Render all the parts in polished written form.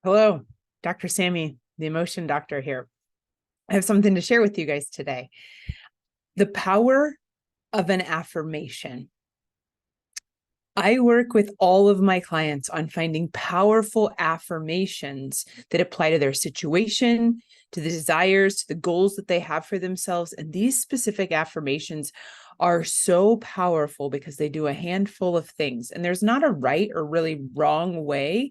Hello, Dr. Sami, the emotion doctor here. I have something to share with you guys today. The power of an affirmation. I work with all of my clients on finding powerful affirmations that apply to their situation, to the desires, to the goals that they have for themselves. And these specific affirmations are so powerful because they do a handful of things. And there's not a right or really wrong way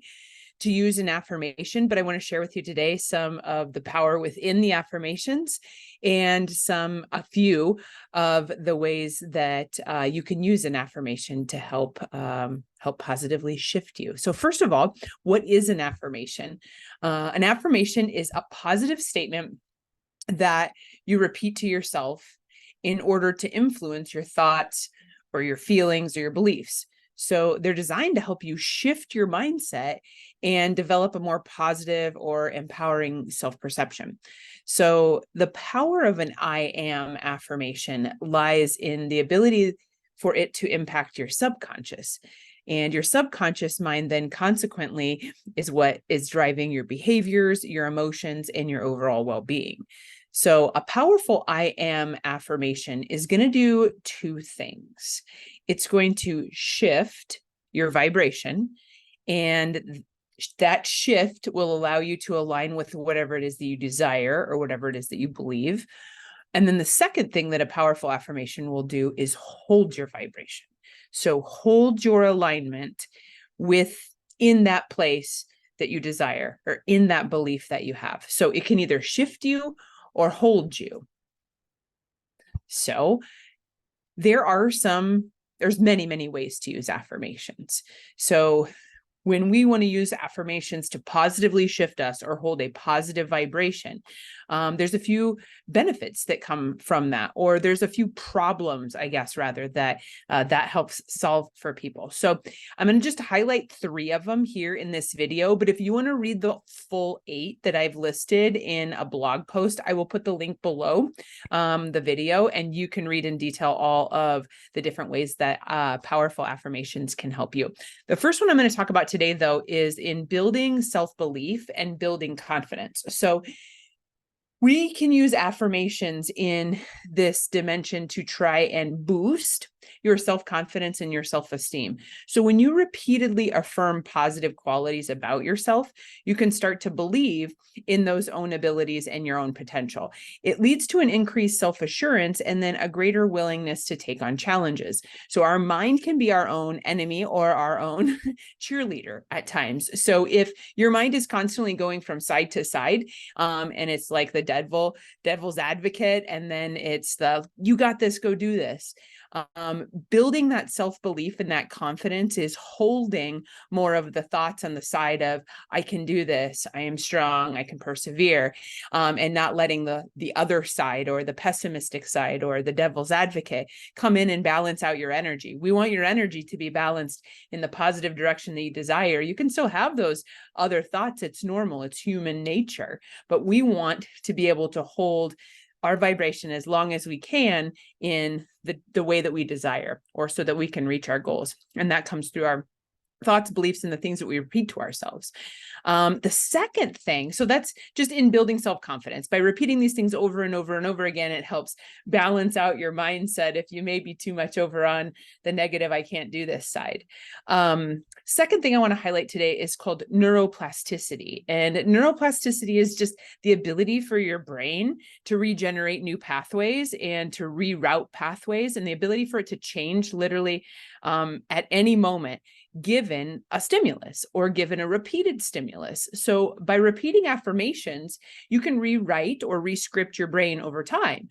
to use an affirmation, but I want to share with you today some of the power within the affirmations and a few of the ways that you can use an affirmation to help positively shift you. So first of all, what is an affirmation? An affirmation is a positive statement that you repeat to yourself in order to influence your thoughts or your feelings or your beliefs. So they're designed to help you shift your mindset and develop a more positive or empowering self-perception. So the power of an I am affirmation lies in the ability for it to impact your subconscious. And your subconscious mind then consequently is what is driving your behaviors, your emotions, and your overall well-being. So a powerful I am affirmation is going to do two things. It's going to shift your vibration, and that shift will allow you to align with whatever it is that you desire or whatever it is that you believe. And then the second thing that a powerful affirmation will do is hold your vibration. So hold your alignment within that place that you desire or in that belief that you have. So it can either shift you or hold you. So there's many, many ways to use affirmations. So when we want to use affirmations to positively shift us or hold a positive vibration, there's a few benefits that come from that, or there's a few problems, I guess, rather, that helps solve for people. So I'm going to just highlight 3 of them here in this video, but if you want to read the full 8 that I've listed in a blog post, I will put the link below the video, and you can read in detail all of the different ways that powerful affirmations can help you. The first one I'm going to talk about today, though, is in building self-belief and building confidence. So we can use affirmations in this dimension to try and boost your self-confidence and your self-esteem. So when you repeatedly affirm positive qualities about yourself, you can start to believe in those own abilities and your own potential. It leads to an increased self-assurance and then a greater willingness to take on challenges. So our mind can be our own enemy or our own cheerleader at times. So if your mind is constantly going from side to side, and it's like the devil's advocate, and then it's you got this, go do this. Building that self-belief and that confidence is holding more of the thoughts on the side of, I can do this, I am strong, I can persevere, and not letting the other side or the pessimistic side or the devil's advocate come in and balance out your energy. We want your energy to be balanced in the positive direction that you desire. You can still have those other thoughts. It's normal. It's human nature. But we want to be able to hold our vibration as long as we can in the way that we desire, or so that we can reach our goals. And that comes through our thoughts, beliefs, and the things that we repeat to ourselves. The second thing, so that's just in building self-confidence. By repeating these things over and over and over again, it helps balance out your mindset if you may be too much over on the negative, I can't do this side. Second thing I want to highlight today is called neuroplasticity. And neuroplasticity is just the ability for your brain to regenerate new pathways and to reroute pathways, and the ability for it to change literally at any moment, given a stimulus or given a repeated stimulus. So by repeating affirmations, you can rewrite or rescript your brain over time.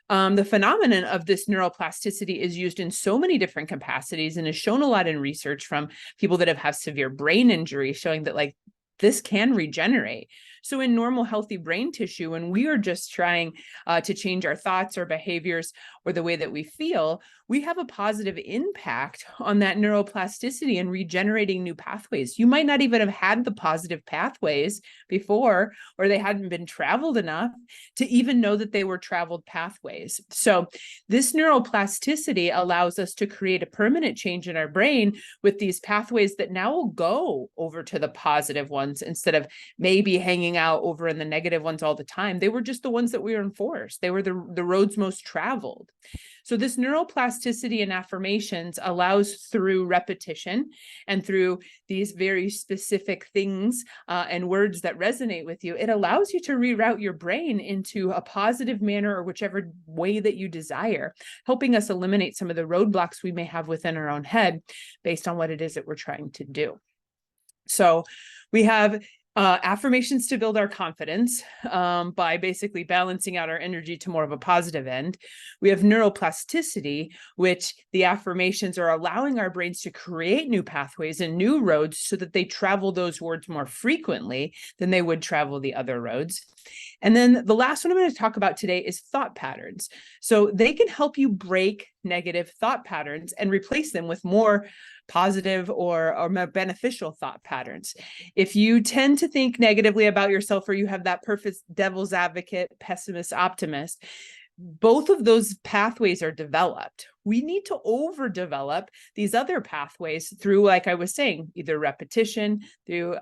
The phenomenon of this neuroplasticity is used in so many different capacities and is shown a lot in research from people that have severe brain injury, showing that this can regenerate. So in normal, healthy brain tissue, when we are just trying to change our thoughts or behaviors or the way that we feel, we have a positive impact on that neuroplasticity and regenerating new pathways. You might not even have had the positive pathways before, or they hadn't been traveled enough to even know that they were traveled pathways. So this neuroplasticity allows us to create a permanent change in our brain with these pathways that now will go over to the positive ones instead of maybe hanging out over in the negative ones all the time. They were just the ones that we were enforced. They were the roads most traveled. So this neuroplasticity in affirmations allows, through repetition and through these very specific things and words that resonate with you, it allows you to reroute your brain into a positive manner or whichever way that you desire, helping us eliminate some of the roadblocks we may have within our own head based on what it is that we're trying to do. So we have affirmations to build our confidence by basically balancing out our energy to more of a positive end. We have neuroplasticity, which the affirmations are allowing our brains to create new pathways and new roads so that they travel those words more frequently than they would travel the other roads. And then the last one I'm going to talk about today is thought patterns. So they can help you break negative thought patterns and replace them with more positive or more beneficial thought patterns. If you tend to think negatively about yourself, or you have that perfect devil's advocate, pessimist, optimist, both of those pathways are developed. We need to overdevelop these other pathways through, like I was saying, either repetition, through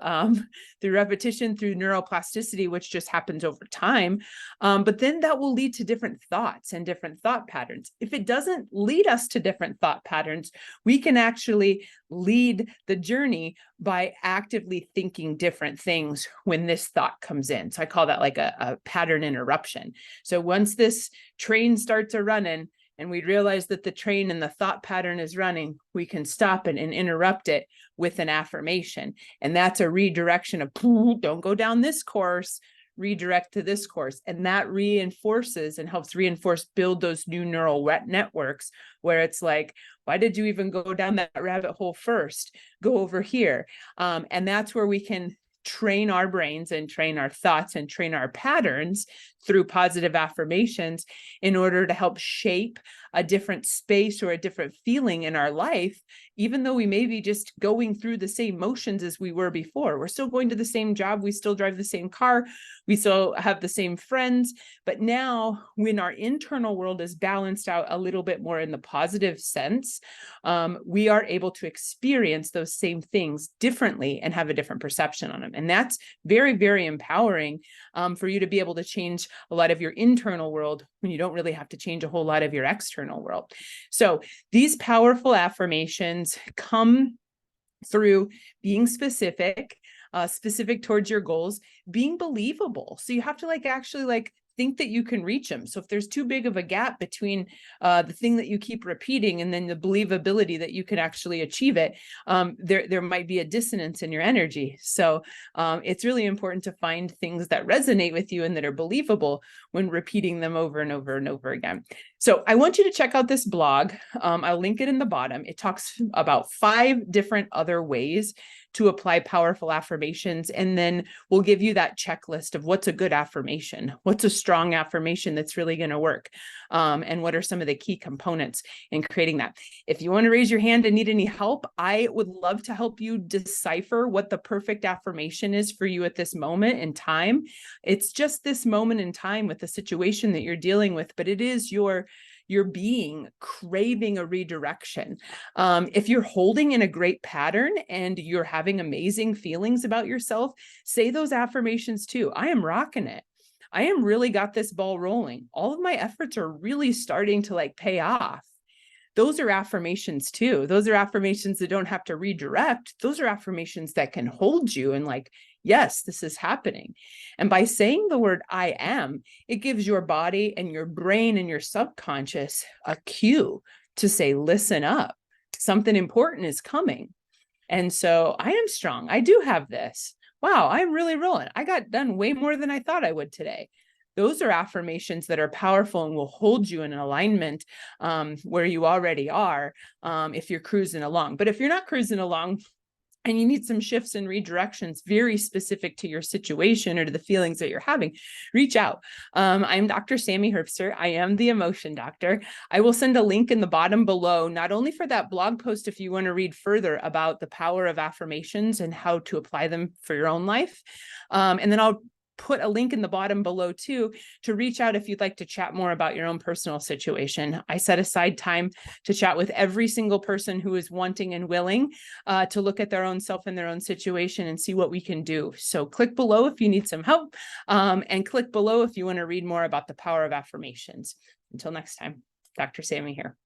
neuroplasticity, which just happens over time. But then that will lead to different thoughts and different thought patterns. If it doesn't lead us to different thought patterns, we can actually lead the journey by actively thinking different things when this thought comes in. So I call that like a pattern interruption. So once this train starts a running, and we realize that the train and the thought pattern is running, we can stop it and interrupt it with an affirmation. And that's a redirection of, don't go down this course, redirect to this course. And that reinforces and helps reinforce, build those new neural networks where it's like, why did you even go down that rabbit hole first? Go over here. And that's where we can train our brains and train our thoughts and train our patterns through positive affirmations in order to help shape a different space or a different feeling in our life, even though we may be just going through the same motions as we were before. We're still going to the same job. We still drive the same car. We still have the same friends. But now when our internal world is balanced out a little bit more in the positive sense, we are able to experience those same things differently and have a different perception on them. And that's very, very empowering for you to be able to change a lot of your internal world when you don't really have to change a whole lot of your external world. So these powerful affirmations come through being specific towards your goals, being believable. So you have to actually think that you can reach them. So if there's too big of a gap between the thing that you keep repeating and then the believability that you can actually achieve it, there might be a dissonance in your energy. So it's really important to find things that resonate with you and that are believable when repeating them over and over and over again. So I want you to check out this blog. I'll link it in the bottom. It talks about 5 different other ways to apply powerful affirmations. And then we'll give you that checklist of what's a good affirmation, what's a strong affirmation that's really going to work, and what are some of the key components in creating that. If you want to raise your hand and need any help, I would love to help you decipher what the perfect affirmation is for you at this moment in time. It's just this moment in time with the situation that you're dealing with, but it is your being craving a redirection. If you're holding in a great pattern and you're having amazing feelings about yourself, say those affirmations too. I am rocking it. I am really got this ball rolling. All of my efforts are really starting to pay off. Those are affirmations too. Those are affirmations that don't have to redirect. Those are affirmations that can hold you and yes, this is happening. And by saying the word I am, it gives your body and your brain and your subconscious a cue to say, listen up, something important is coming. And so I am strong. I do have this. Wow, I'm really rolling. I got done way more than I thought I would today. Those are affirmations that are powerful and will hold you in an alignment where you already are if you're cruising along. But if you're not cruising along, and you need some shifts and redirections very specific to your situation or to the feelings that you're having, reach out. I'm Dr. Sami Herbster. I am the emotion doctor. I will send a link in the bottom below, not only for that blog post if you want to read further about the power of affirmations and how to apply them for your own life. And then I'll put a link in the bottom below too, to reach out if you'd like to chat more about your own personal situation. I set aside time to chat with every single person who is wanting and willing to look at their own self and their own situation and see what we can do. So click below if you need some help, and click below if you want to read more about the power of affirmations. Until next time, Dr. Sami here.